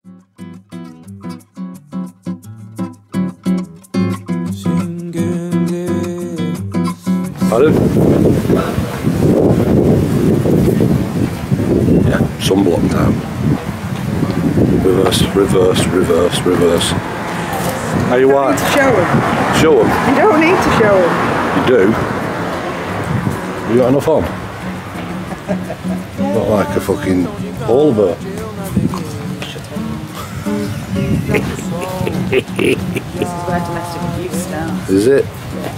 Pardon? Yeah, sunblock time. Reverse, reverse, reverse, reverse. How you want? Show them. Show them? You don't need to show them. You do? You got enough on? Not like a fucking Volvo. This is where domestic abuse starts. Is it?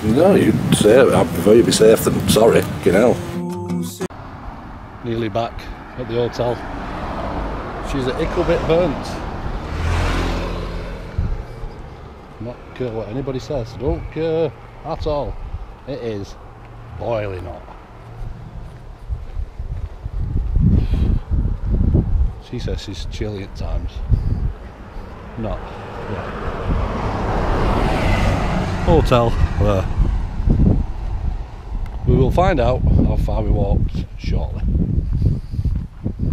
No, you say it. I prefer you be safe than sorry. Fucking hell. Nearly back at the hotel. She's a little bit burnt. Not care what anybody says. Don't care at all. It is boiling hot. She says she's chilly at times. Not. Yeah. Hotel where we will find out how far we walked shortly,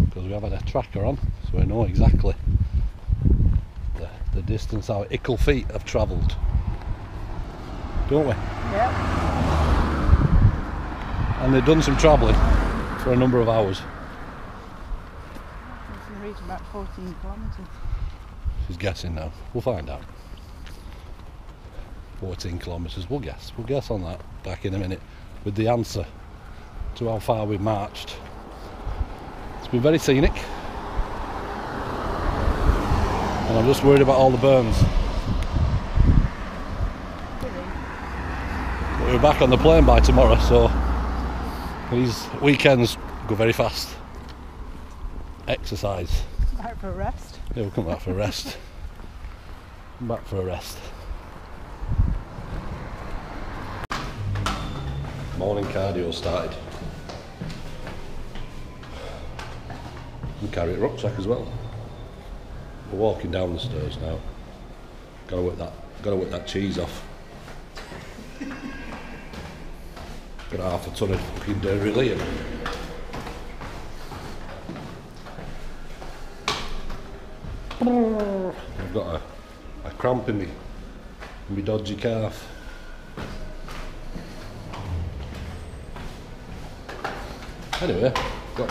because we have had a tracker on, so we know exactly the distance our ickle feet have travelled, don't we? Yep. And they've done some travelling for a number of hours. It's in the region about 14 kilometres. She's guessing now. We'll find out. 14 kilometres, we'll guess on that back in a minute with the answer to how far we've marched. It's been very scenic, and I'm just worried about all the burns. But we're back on the plane by tomorrow, so these weekends go very fast. Exercise. Back for a rest. Yeah, we'll come back for a rest. Come back for a rest. Morning cardio started. And carry a rucksack as well. We're walking down the stairs now. Gotta whip that cheese off. Got half a ton of fucking dairy Liam. I've got a cramp in my dodgy calf. Anyway, got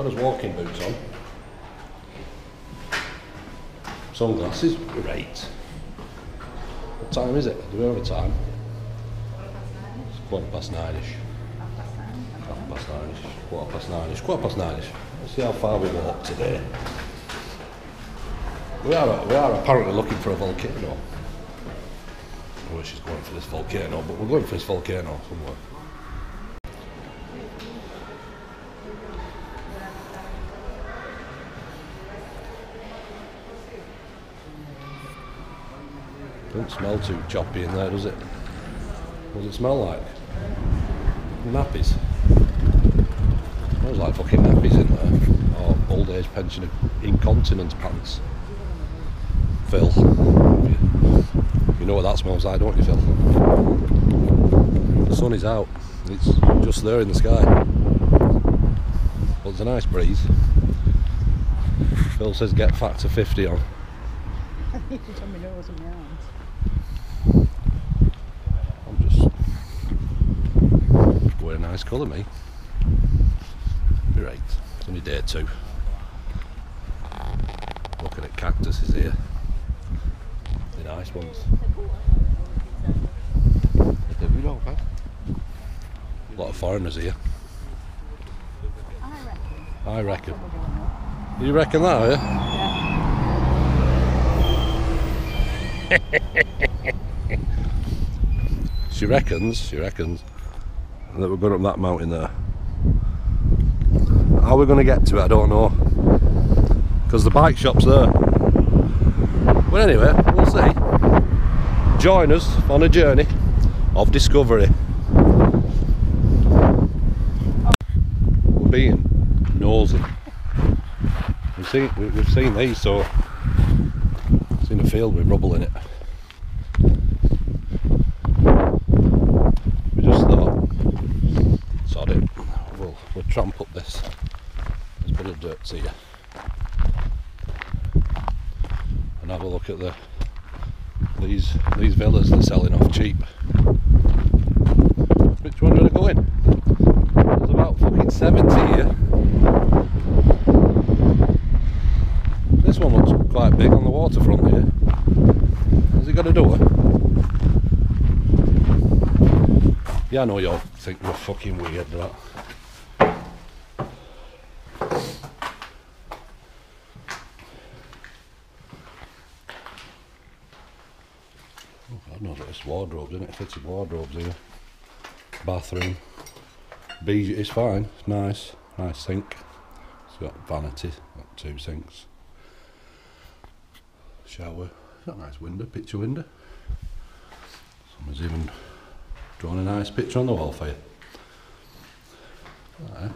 his walking boots on. Sunglasses, great. What time is it? Do we have a time? It's 9:15ish. 9:30ish. 9:15ish. 9:15ish. Let's see how far we walked today. We are apparently looking for a volcano. I don't know where she's going for this volcano, but we're going for this volcano somewhere. Doesn't smell too choppy in there, does it? What does it smell like? Nappies. Smells like fucking nappies in there. Or old age pensioner incontinence pants. Phil. You know what that smells like, don't you, Phil? The sun is out. It's just there in the sky. But there's a nice breeze. Phil says get factor 50 on. You can tell me nose and my arms. Wear a nice colour, mate. Be right. It's only day 2. Looking at cactuses here. The nice ones. A lot of foreigners here. I reckon. You reckon that, are you? Yeah. She reckons that we're going up that mountain there. How we're going to get to it, I don't know, because the bike shop's there. But anyway, we'll see. Join us on a journey of discovery. We're being nosy. We've seen these, so it's in a field with rubble in it. We just thought, sod it, we'll tramp up this. There's a bit of dirt here. and have a look at these villas they're selling off cheap. Which one do you want to go in? There's about fucking 70 here. This one looks quite big on the waterfront here. Has it got a door? Yeah, I know you'll think we're fucking weird, that. Oh, God knows what this wardrobe's, isn't it? Fitted wardrobes here. Bathroom. It's fine, it's nice. Nice sink. It's got vanity, got 2 sinks. Shower. It's got a nice window, picture window. Someone's even drawn a nice picture on the wall for you. Right.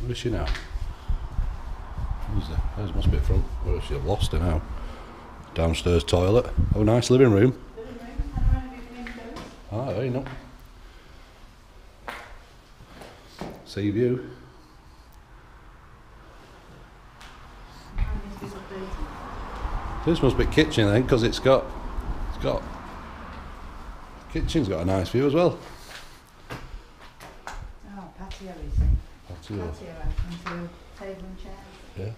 Where is she now? There must be a front. Where is she? I've lost her now. Downstairs toilet. Oh, nice living room. Ah, there you know. Sea view. This must be kitchen then, because it's got kitchen's got a nice view as well. Oh, patio, you see. Patio. Patio, table and chairs. Yeah.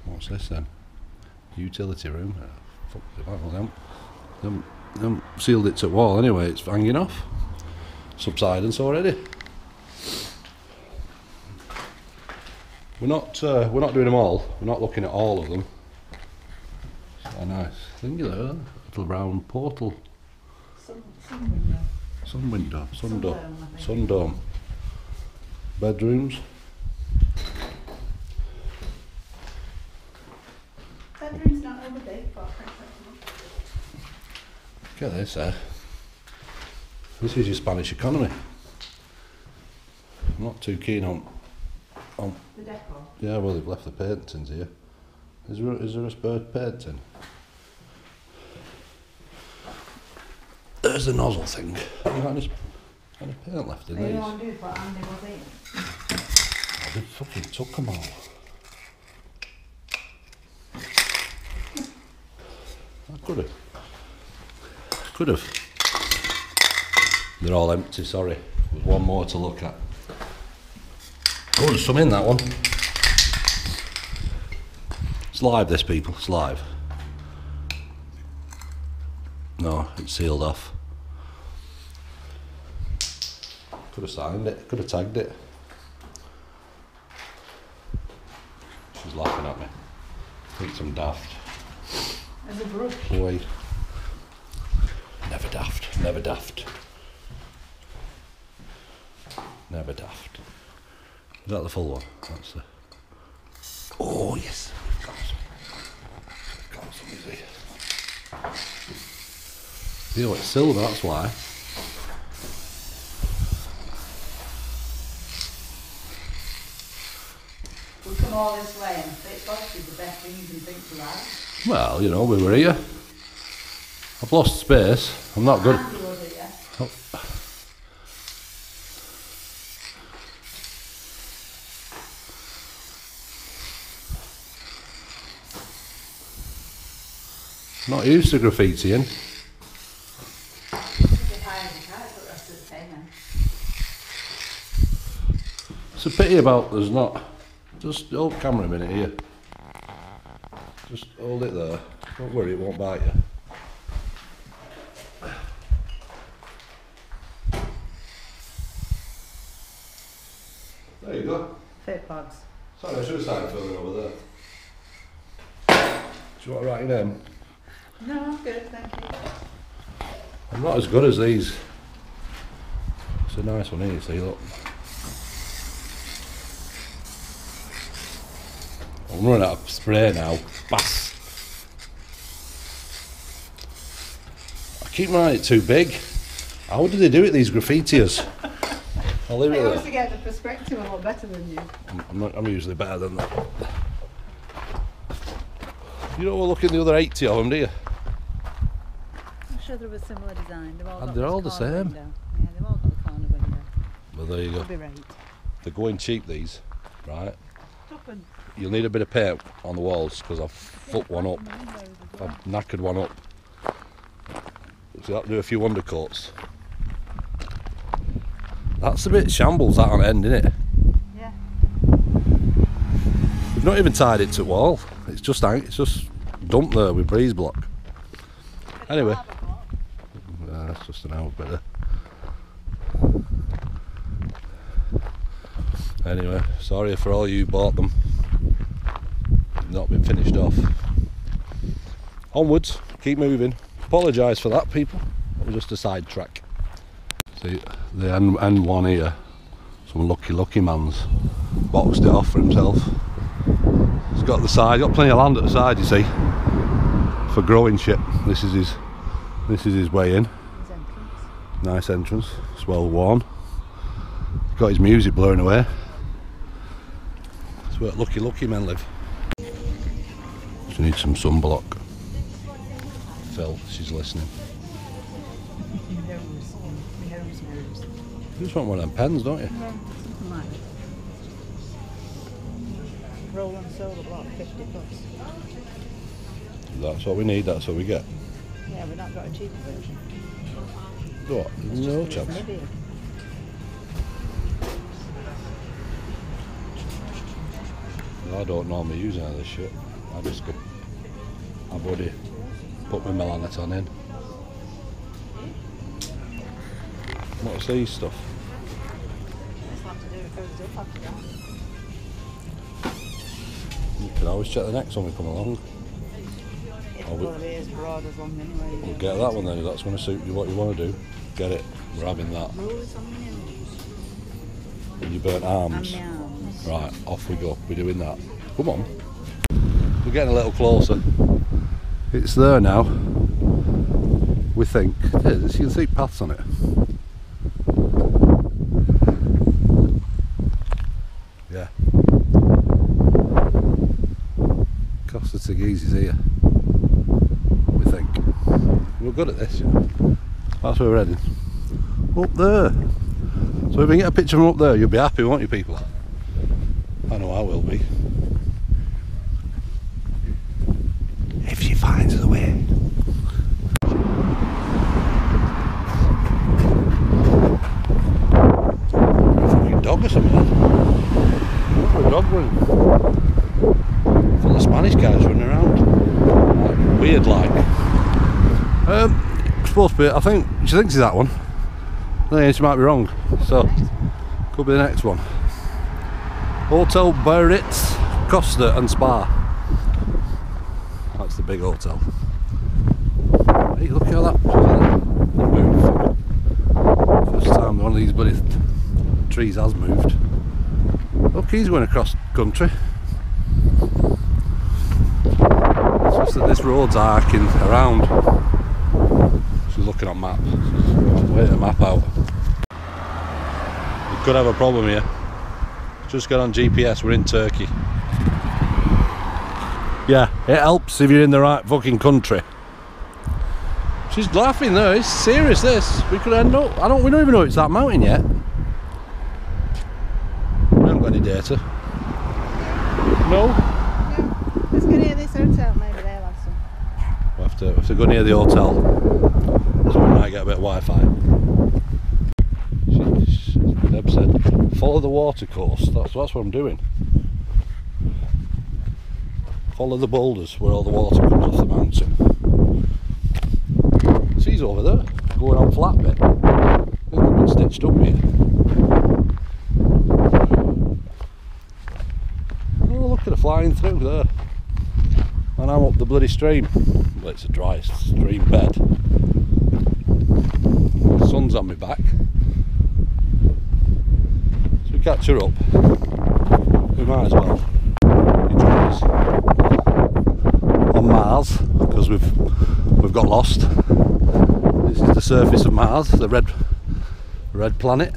What's this then? Utility room. Fuck the them sealed it to wall anyway. It's hanging off. Subsidence already. We're not doing them all. We're not looking at all of them. It's a nice thingy there. Little round portal. Sun window. Sun dome. Bedrooms. Bedroom's not over big, but Look at this there. This is your Spanish economy. I'm not too keen on the decor. Yeah, well they've left the paintings here. Is there a spare painting? There's the nozzle thing. Have you got any paint left in these? You want to do what Andy was eating? Oh, they fucking took them all. I could have. They're all empty, sorry. There's one more to look at. Oh, there's some in that one. It's live, this, people, it's live. No, it's sealed off. Could have signed it, could have tagged it. She's laughing at me. Thinks I'm daft. As a brush. Wait. Never daft, never daft. Never daft. Is that the full one? That's the... Oh, yes. Got some easy. You know, it's silver, that's why. We come all this way and it's obviously the best thing you can think to write. Well, you know, we were here. I've lost space. I'm not good. Andy was it, yeah? Oh. Not used to graffitiing. It's a pity about there's not. Just hold camera a minute here. Just hold it there. Don't worry, it won't bite you. There you go. Fit bugs. Sorry, I should have started filming over there. Do you want to write your name? No, I'm good, thank you. I'm not as good as these. It's a nice one here, see, look. I'm running out of spray now. Bass. I keep writing it too big. How do they do it, these graffitiers? I'll leave it I there. always get the perspective a lot better than you. I'm usually better than that. You don't look at the other 80 of them, do you? I'm sure they're a similar design. They're all the same. Window. Yeah, they've all got the corner window. Well, there you go. They'll be right. They're going cheap, these, right? You'll need a bit of paint on the walls because I've fucked one up. I've knackered one up. So you have to do a few undercoats. That's a bit shambles that on end, isn't it? Yeah. We've not even tied it to the wall. It's just dumped there with breeze block. Anyway, that's just an out better. Anyway, sorry for all you bought them. Not been finished off. Onwards, keep moving. Apologise for that, people. It was just a sidetrack. See, the N1 here, some lucky man's boxed it off for himself. He's got the side, got plenty of land at the side, you see, for growing shit. This is his way in. His entrance. Nice entrance. It's well worn. He's got his music blowing away. That's where lucky men live. She needs some sunblock. Phil, she's listening. You just want one of them pens, don't you? Yeah, something like that. Roll and solar block, 50 bucks. That's what we need, that's what we get. Yeah, we've not got a cheaper version. What? No chance. I don't normally use any of this shit. I just get my buddy, put my melanoton in. What's these stuff? You can always check the next one we come along. We'll get that one then, if that's going to suit you what you want to do. Get it, we're having that. And you burnt arms. Right, off we go, we're doing that. Come on. We're getting a little closer. It's there now. We think. It is, you can see paths on it. Yeah. Costa Teguise is here. We think. We're good at this, you know. That's where we're heading. Up there. So if we can get a picture from up there, you'll be happy, won't you, people? I know I will be. If she finds the way. Fucking dog or something. Look at a dog running. Full of Spanish guys running around. Like, weird like. Supposed to be, I think, she thinks it's that one. I think she might be wrong. So, could be the next one. Hotel Biarritz, Costa and Spa. That's the big hotel. Hey, look at that move. First time one of these bloody trees has moved. Look, he's going across country. It's just that this road's arcing around. She's looking on map. She's waiting the map out. We could have a problem here. Just got on GPS, we're in Turkey. Yeah, it helps if you're in the right fucking country. She's laughing though, it's serious this. We could end up, we don't even know it's that mountain yet. We haven't got any data. No? Yeah. Let's go near this hotel, maybe they'll have some. We'll have to go near the hotel, so we might get a bit of Wi-Fi. Deb said, follow the water course. That's what I'm doing. Follow the boulders where all the water comes off the mountain. She's over there, going on flat bit. I think I've been stitched up here. Oh, look at her flying through there. And I'm up the bloody stream. Well, it's a dry stream bed. The sun's on my back. Catch her up, we might as well enjoy this on Mars, because we've got lost. This is the surface of Mars, the red planet.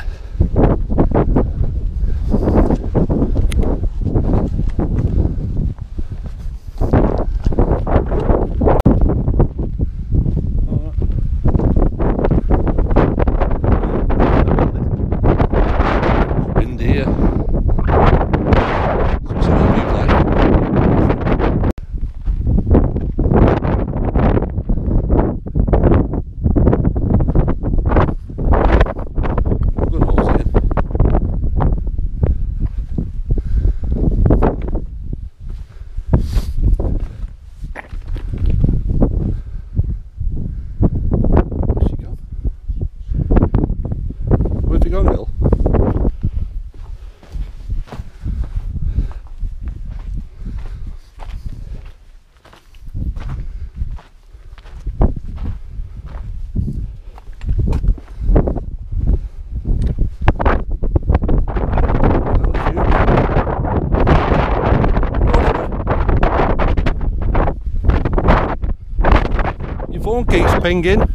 keeps pinging. The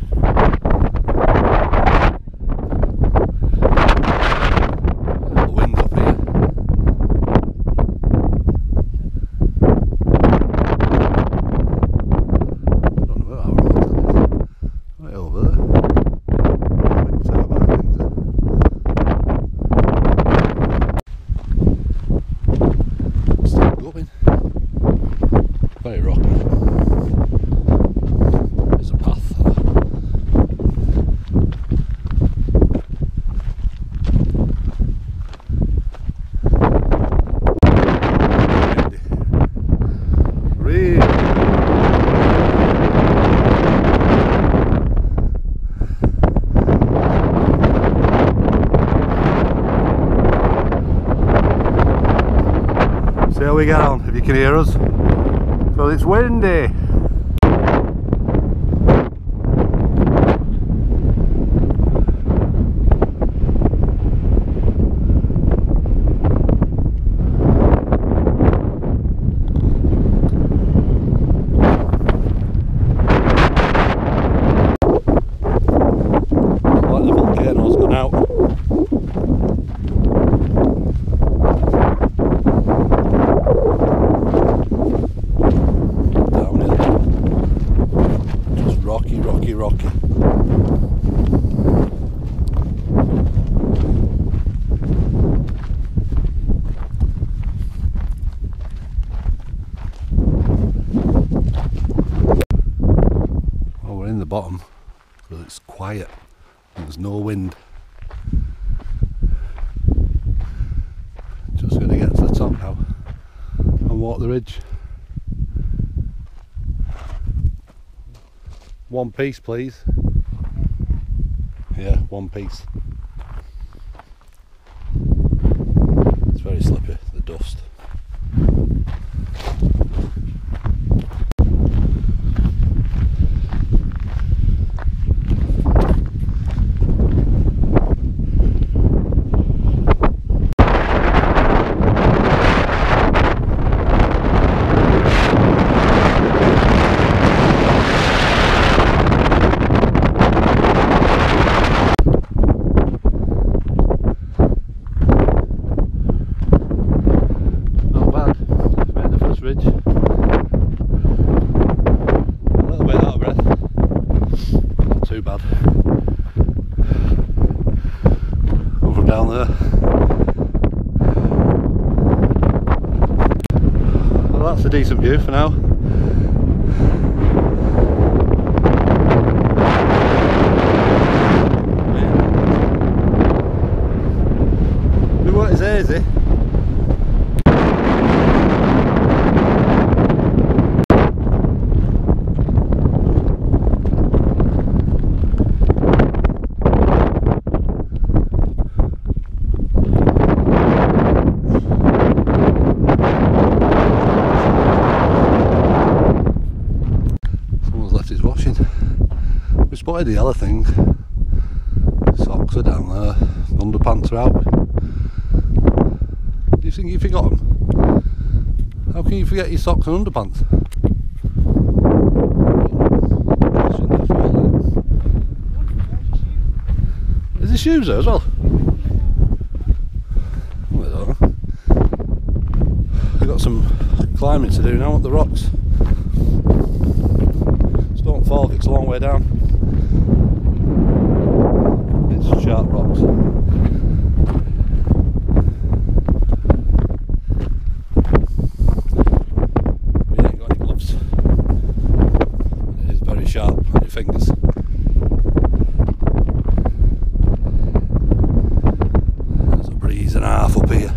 wind's up here. I don't know where our road is. Right over there. Wind turbine things there. Still going. Very rocky. There's a path there. Really? See how we get on, if you can hear us. So it's windy. Like the volcano's gone out. Rocky. Well, we're in the bottom because it's quiet and there's no wind. Just going to get to the top now and walk the ridge. One piece, please. Yeah, one piece. It's very slippy, the dust. Ridge. A little bit out of breath. Not too bad. Come from down there. Well, that's a decent view for now. What is hazy? We spotted the other thing. Socks are down there, underpants are out. Do you think you forgot them? How can you forget your socks and underpants? Is there shoes there as well? I don't know. We've got some climbing to do now up the rocks. Don't fall, it's a long way down. It's sharp rocks. We ain't got any gloves. It is very sharp on your fingers. There's a breeze and a half up here.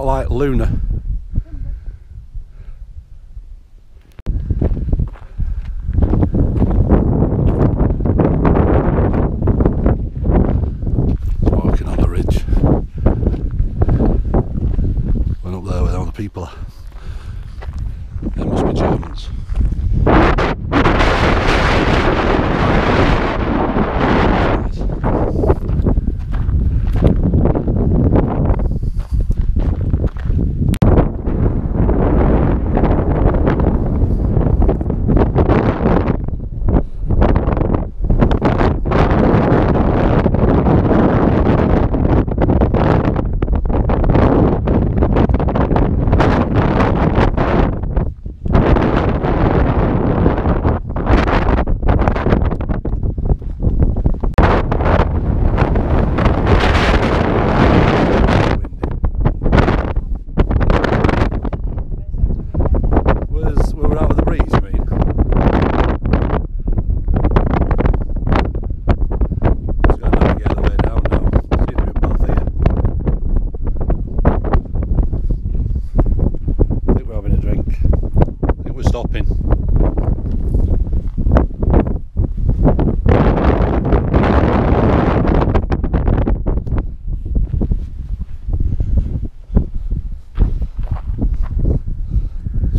like Luna? Walking on the ridge. Went up there where all the people are. They must be Germans.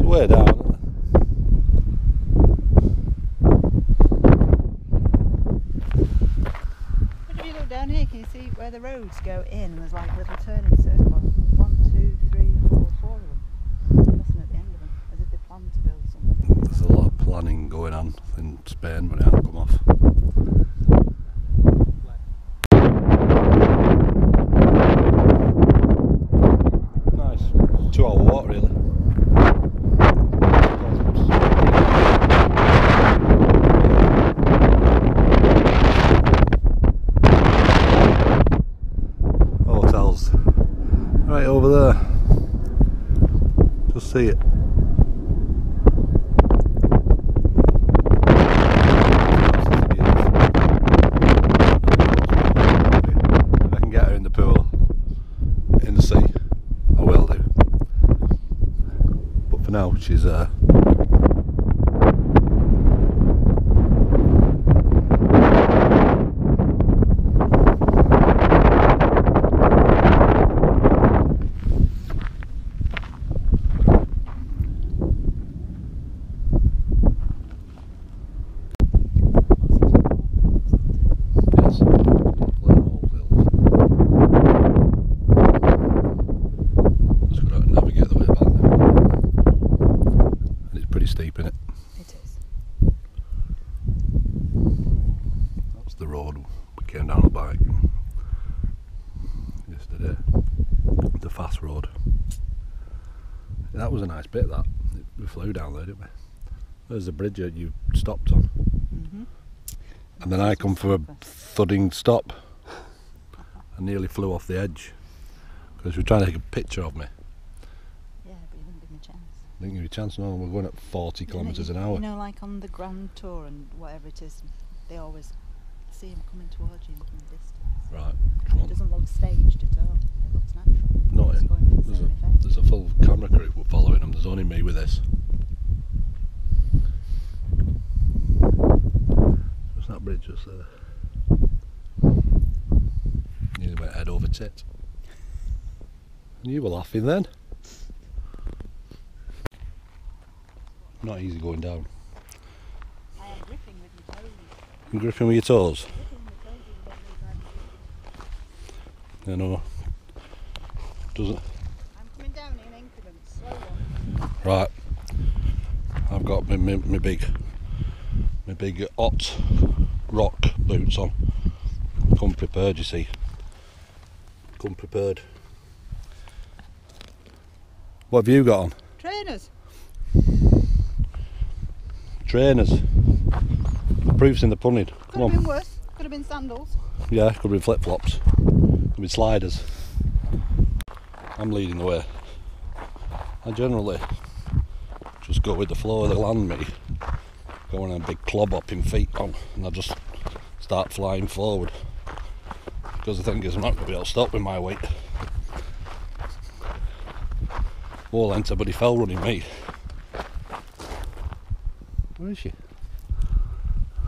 Way down. But if you look down here, can you see where the roads go in? And there's like a little turning circle. 1, 2, 3, 4, 4 of them. Nothing at the end of them, as if they planned to build something. There's a lot of planning going on in Spain, but it hasn't come off. Nice. 2 hour walk, really. Right over there, just see it. If I can get her in the pool, in the sea, I will do. But for now, she's steep in it. It is. That's the road we came down the bike yesterday. The fast road. That was a nice bit, that. We flew down there, didn't we? There's the bridge that you stopped on. Mm-hmm. And then I come for a thudding stop. I nearly flew off the edge because we were trying to take a picture of me. Yeah, but you didn't give me a chance. Didn't give you a chance, no, we're going at 40 kilometres an hour. You know, like on the Grand Tour and whatever it is, they always see him coming towards you from a distance. Right. And it doesn't look staged at all. It looks natural. Not It's in. going for the same effect. There's a full camera crew following them. There's only me with this. There's that bridge just there. Nearly went head over tit. And you were laughing then. Not easy going down. I am gripping with my toes. You gripping with your toes? Gripping with my toes is what I know. Doesn't. I'm coming down in increments, slow one. Right. I've got my big hot rock boots on. Come prepared, you see. Come prepared. What have you got on? Trainers. Trainers. The proof's in the pudding. Could have been worse. Could have been sandals. Yeah, could have been flip flops. Could have been sliders. I'm leading the way. I generally just go with the flow of the land, me. Go on a big clob hopping feet on, and I just start flying forward. Because the thing is, I'm not going to be able to stop with my weight. Wall enter, but he fell running me. Where is she?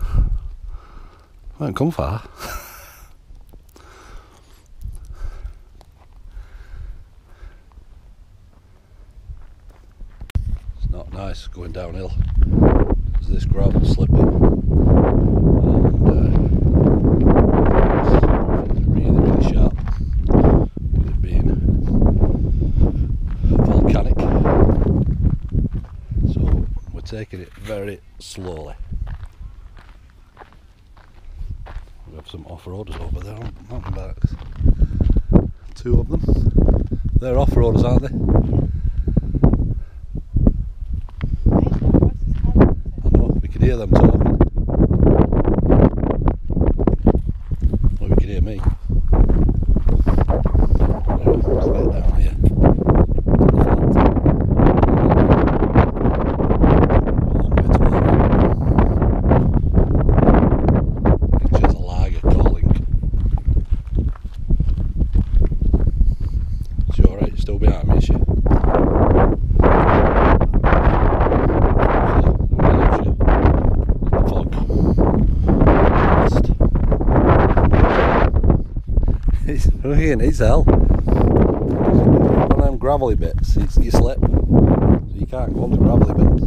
I haven't come far. It's not nice going downhill. There's this gravel slipping. And it's really sharp. With it being volcanic. So we're taking it very slowly. We have some off-roaders over there on mountain bikes. 2 of them. They're off-roaders, aren't they? I know, we could hear them talking. Well, we could hear me. There's a bit down here. Still behind me, is she? Fog. It's fucking, it's hell. One of them gravelly bits, you slip. So you can't go on the gravelly bits.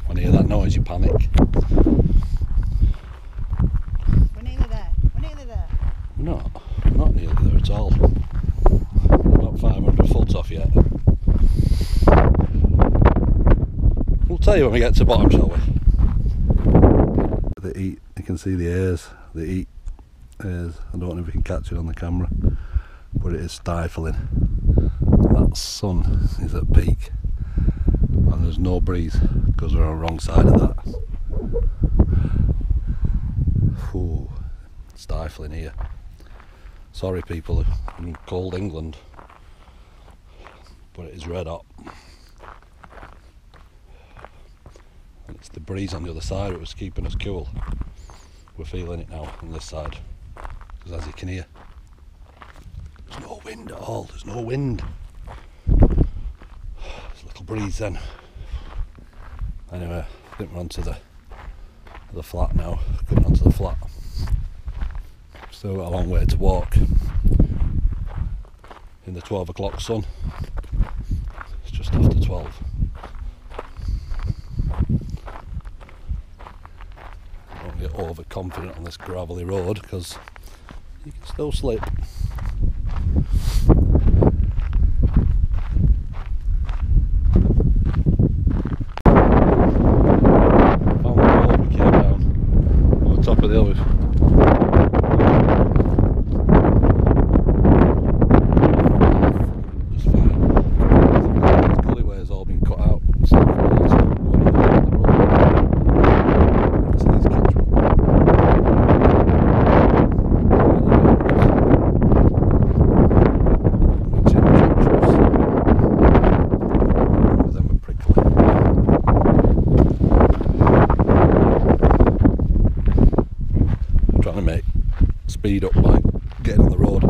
When you hear that noise, you panic. No, not nearly there at all. Not 500 foot off yet. We'll tell you when we get to the bottom, shall we? They eat, you can see the hairs, they eat hairs. I don't know if we can catch it on the camera, but it is stifling. That sun is at peak and there's no breeze because we're on the wrong side of that. Ooh, stifling here. Sorry people in cold England, but it is red hot. And it's the breeze on the other side that was keeping us cool. We're feeling it now on this side, because as you can hear, there's no wind at all, there's no wind. There's a little breeze then. Anyway, I think we're onto the flat now, coming onto the flat. Still got a long way to walk in the 12 o'clock sun. It's just after 12. Don't get overconfident on this gravelly road because you can still slip. Found the road we came down on the top of the hill. Speed up by getting on the road.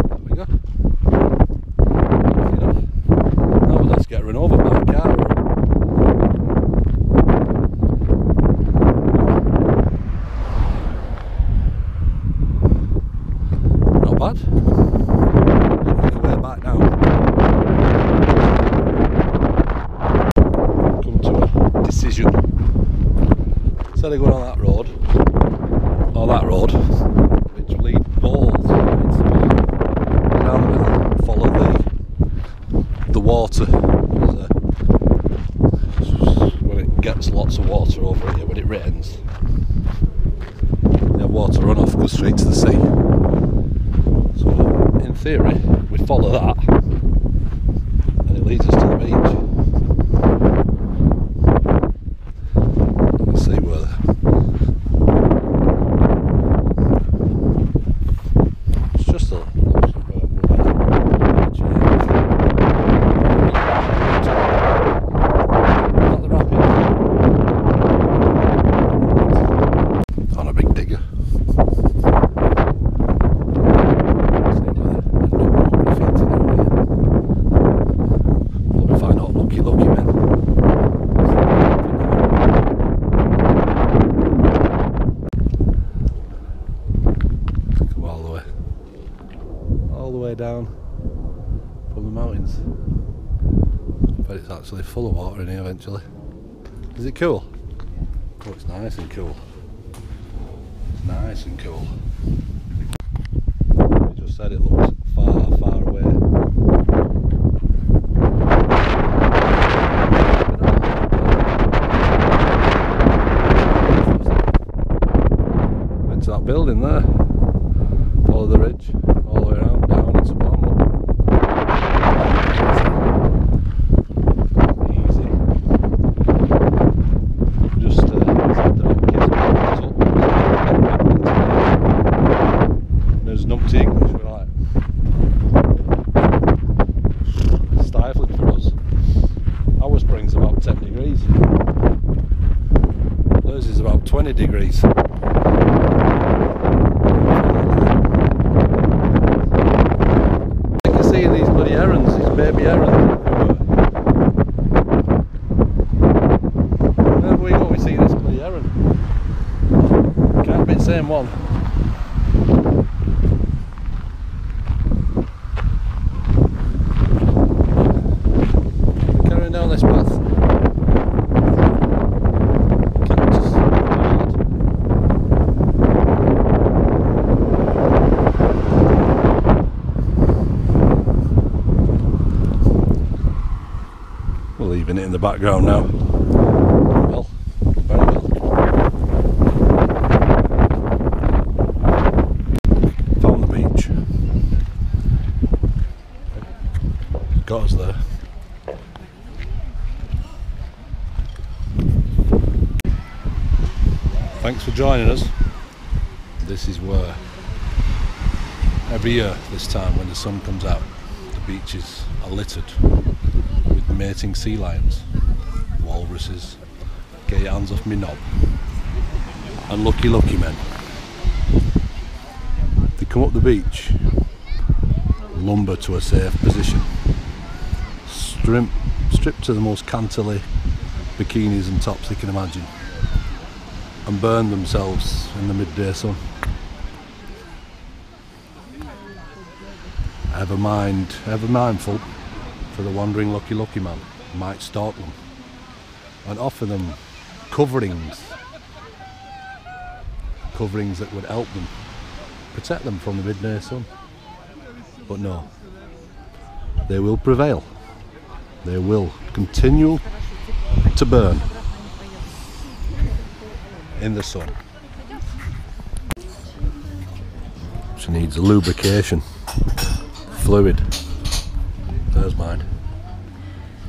There we go. Now let's get run over by a car. Not bad. Make our way back now. Come to a decision. Instead of going on that road, or that road, which lead balls right, down the middle, follow the water. When it gets lots of water over here, when it rains, the water runoff goes straight to the sea. So in theory, we follow that, and it leads us to the beach. See where it's just a not the rapid. way down from the mountains. But it's actually full of water in here eventually. Is it cool? Oh, it's nice and cool. It's nice and cool. You just said it looks far, far away. Into that building there. Follow the ridge, all the way around, down into Bormo. Easy. Just said that there's numpty English, we're like stifling for us. Our spring's about 10 degrees. Theirs is about 20 degrees. Seeing these bloody herons, these baby herons. Wherever we go we see this bloody heron. Can't be the same one. We're carrying down this path. Cactus. We're leaving it in the background now. Well, very well. Found the beach. Got us there. Thanks for joining us. This is where every year this time when the sun comes out the beaches are littered with mating sea lions, walruses, get your hands off me knob, and lucky men. They come up the beach, lumber to a safe position, stripped to the most cantily bikinis and tops they can imagine, and burn themselves in the midday sun. Ever mindful for the wandering lucky man who might stalk them and offer them coverings that would help them protect them from the midday sun. But no, they will prevail. They will continue to burn in the sun. She needs lubrication, fluid. There's mine.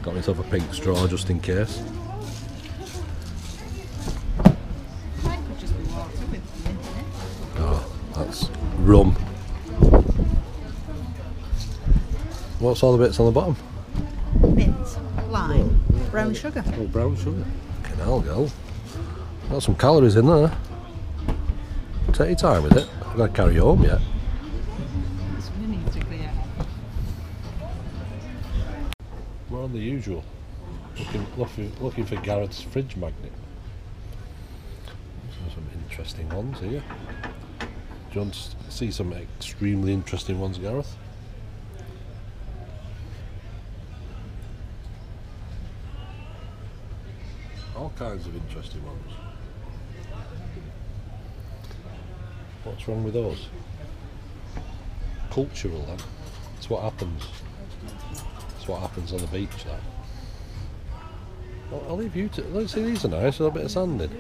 Got myself a pink straw just in case. Oh, that's rum. What's all the bits on the bottom? Mint, lime, brown sugar. Oh, brown sugar. Fucking hell, girl. Got some calories in there. Take your time with it. I've got to carry you home yet. We're on the usual. Looking for Gareth's fridge magnet. Some interesting ones here. Do you want to see some extremely interesting ones, Gareth? All kinds of interesting ones. What's wrong with those? Cultural, then. It's what happens. It's what happens on the beach, that. Well, I'll leave you to. Let's see, these are nice. A little bit of sand in.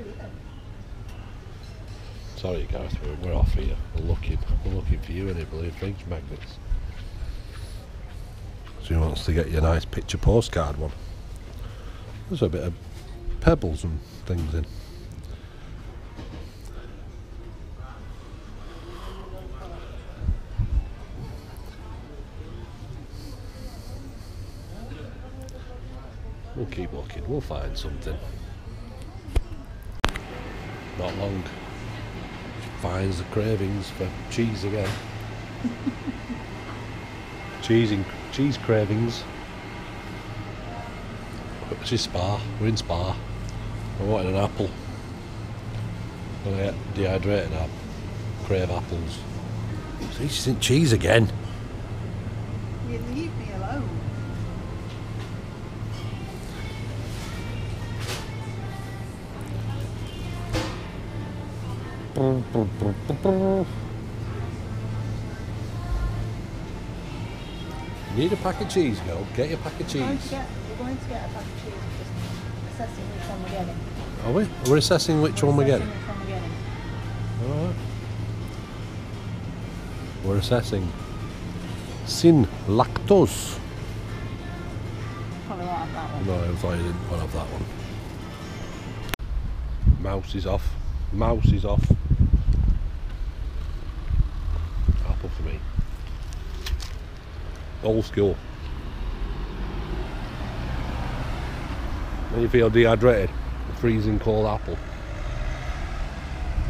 Sorry, Gareth, we're off here. We're looking for you and bloody fridge magnets. So he wants to get you a nice picture postcard one. There's a bit of pebbles and things in. We'll keep looking, we'll find something. Not long. She finds the cravings for cheese again. Cheese cravings. She's Spa, we're in Spa. I wanted an apple. When I get dehydrated, I crave apples. See, she's in cheese again. You leave me alone. Need a pack of cheese, girl. Get your pack of cheese. We're going to get a pack of cheese. We're just assessing which one we're getting. Are we? We're assessing which one we're getting. Which one we're getting. Alright. We're assessing sin lactose. Probably won't have that one. No, I thought you didn't want to have that one. Mouse is off. Mouse is off. Apple for me. Old school. When you feel dehydrated, a freezing cold apple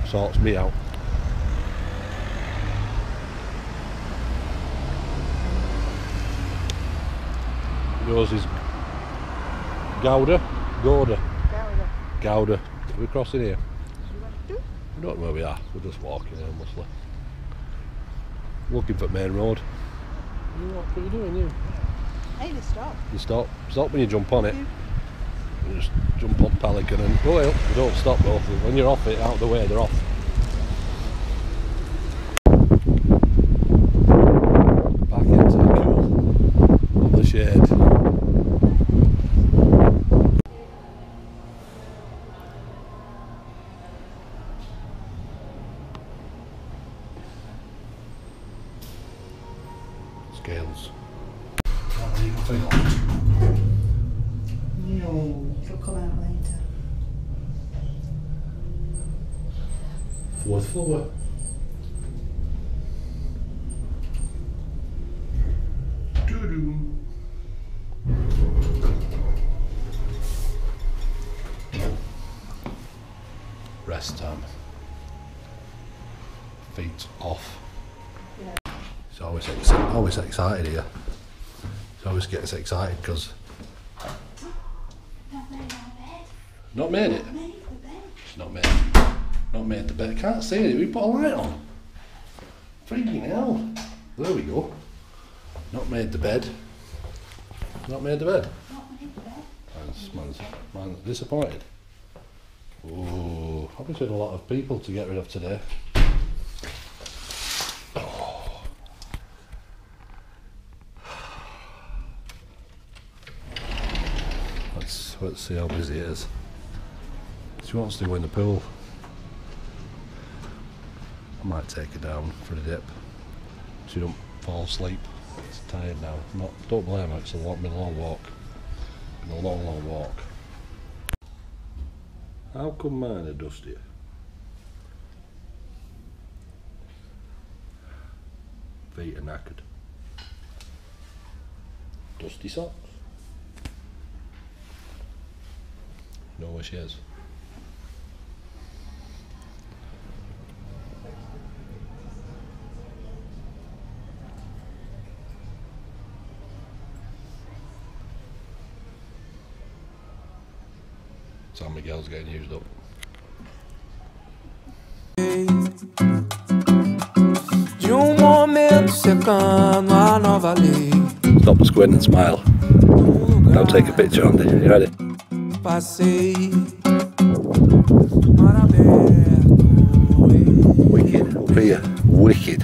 sorts me out. Yours is Gouda? Gouda. Gouda. Are we crossing here? We don't know where we are. We're just walking aimlessly. Looking for main road. What are you doing, you? Hey, you stop. You stop. Stop when you jump on it. You just jump on Pelican and go up. You don't stop though. When you're off it, out of the way, they're off. Back into the cool of the shade. Scales. No, it'll come out later. Fourth floor. Doo-doo. Rest time. Feet off. Yeah. It's always excited here. It always gets excited because not made it. It's not made. Not made the bed. I can't see it. We put a light on. Freaking hell. There we go. Not made the bed. Not made the bed. Man's disappointed. Oh, obviously a lot of people to get rid of today. Let's see how busy it is. She wants to go in the pool. I might take her down for the dip. She don't fall asleep. She's tired now. Don't blame her, it's been a long walk. A long walk. How come mine are dustier? Feet are knackered. Dusty socks. Know where she is. San Miguel's getting used up. Stop the squint and smile. Now take a picture, Andy. You ready? Wicked, up here. Wicked.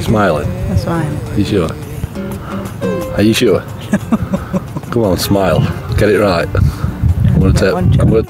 Smiling. That's right. Are you sure? Are you sure? Come on, smile. Get it right. I'm gonna